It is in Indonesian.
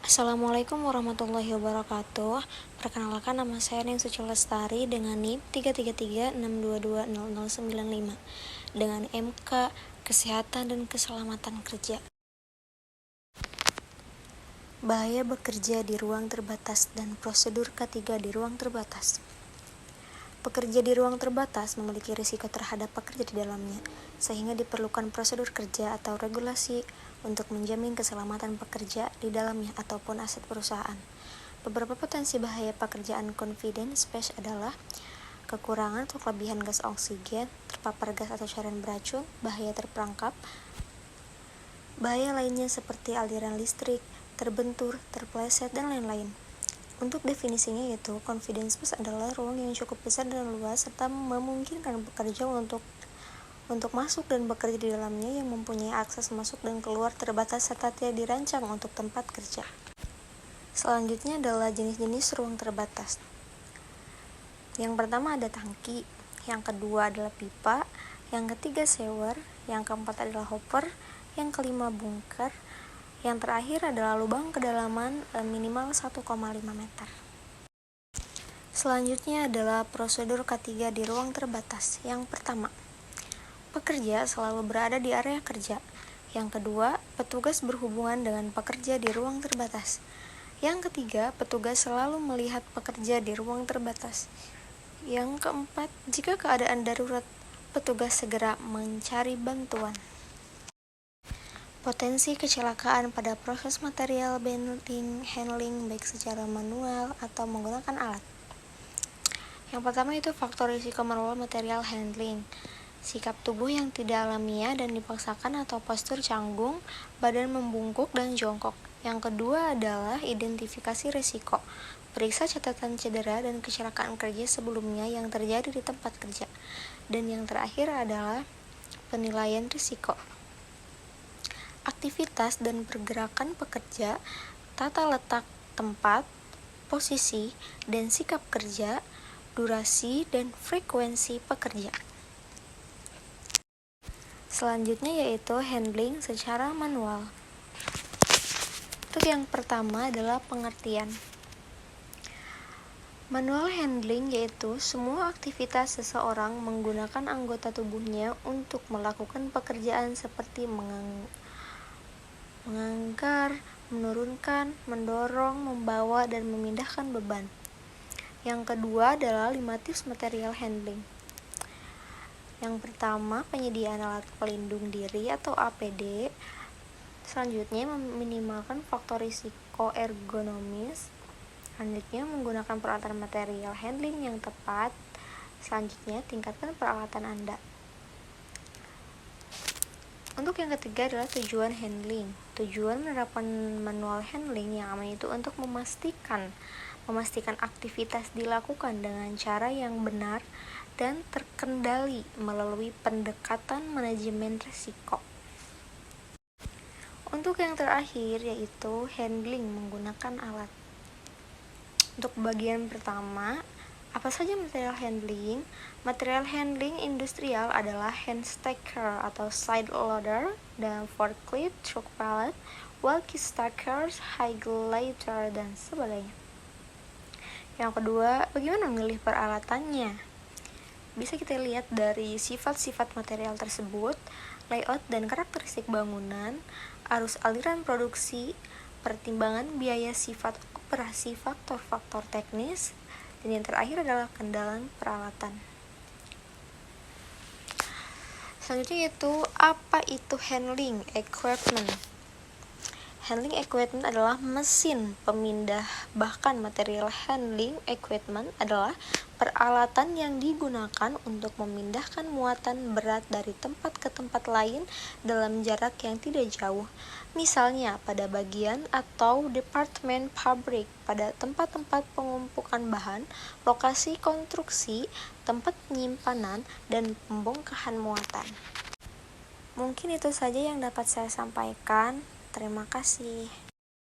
Assalamualaikum warahmatullahi wabarakatuh. Perkenalkan, nama saya Nensuci Lestari dengan NIM 33362200095 dengan MK Kesehatan dan Keselamatan Kerja. Bahaya bekerja di ruang terbatas dan prosedur K3 di ruang terbatas. Pekerja di ruang terbatas memiliki risiko terhadap pekerja di dalamnya, sehingga diperlukan prosedur kerja atau regulasi untuk menjamin keselamatan pekerja di dalamnya ataupun aset perusahaan. Beberapa potensi bahaya pekerjaan confident space adalah kekurangan atau kelebihan gas oksigen, terpapar gas atau cairan beracun, bahaya terperangkap. Bahaya lainnya seperti aliran listrik, terbentur, terpeleset, dan lain-lain. Untuk definisinya yaitu, confident space adalah ruang yang cukup besar dan luas serta memungkinkan pekerja untuk masuk dan bekerja di dalamnya, yang mempunyai akses masuk dan keluar terbatas serta tidak dirancang untuk tempat kerja. Selanjutnya adalah jenis-jenis ruang terbatas. Yang pertama ada tangki, yang kedua adalah pipa, yang ketiga sewer, yang keempat adalah hopper, yang kelima bunker, yang terakhir adalah lubang kedalaman minimal 1,5 meter. Selanjutnya adalah prosedur K3 di ruang terbatas. Yang pertama, pekerja selalu berada di area kerja. Yang kedua, petugas berhubungan dengan pekerja di ruang terbatas. Yang ketiga, petugas selalu melihat pekerja di ruang terbatas. Yang keempat, jika keadaan darurat, petugas segera mencari bantuan. Potensi kecelakaan pada proses material handling baik secara manual atau menggunakan alat. Yang pertama itu faktor risiko manual material handling. Sikap tubuh yang tidak alamiah dan dipaksakan atau postur canggung, badan membungkuk dan jongkok. Yang kedua adalah identifikasi risiko. Periksa catatan cedera dan kecelakaan kerja sebelumnya yang terjadi di tempat kerja. Dan yang terakhir adalah penilaian risiko. Aktivitas dan pergerakan pekerja, tata letak tempat, posisi, dan sikap kerja, durasi, dan frekuensi pekerja. Selanjutnya yaitu handling secara manual. Untuk yang pertama adalah pengertian. Manual handling yaitu semua aktivitas seseorang menggunakan anggota tubuhnya untuk melakukan pekerjaan seperti mengangkat, menurunkan, mendorong, membawa, dan memindahkan beban. Yang kedua adalah 5 tips material handling. Yang pertama, penyediaan alat pelindung diri atau APD. Selanjutnya, meminimalkan faktor risiko ergonomis. Selanjutnya, menggunakan peralatan material handling yang tepat. Selanjutnya, tingkatkan peralatan Anda. Untuk yang ketiga adalah tujuan handling. Tujuan menerapkan manual handling yang aman itu untuk memastikan aktivitas dilakukan dengan cara yang benar dan terkendali melalui pendekatan manajemen risiko. Untuk yang terakhir yaitu handling menggunakan alat. Untuk bagian pertama, apa saja material handling? Material handling industrial adalah hand stacker atau side loader, dan forklift, truck pallet, walkie stackers, high glider, dan sebagainya. Yang kedua, bagaimana memilih peralatannya? Bisa kita lihat dari sifat-sifat material tersebut, layout dan karakteristik bangunan, arus aliran produksi, pertimbangan biaya, sifat operasi, faktor-faktor teknis, dan yang terakhir adalah kendala peralatan. Selanjutnya yaitu apa itu handling equipment. Handling equipment adalah mesin pemindah, bahkan material handling equipment adalah peralatan yang digunakan untuk memindahkan muatan berat dari tempat ke tempat lain dalam jarak yang tidak jauh. Misalnya pada bagian atau departemen pabrik, pada tempat-tempat pengumpulan bahan, lokasi konstruksi, tempat penyimpanan, dan pembongkahan muatan. Mungkin itu saja yang dapat saya sampaikan. Terima kasih.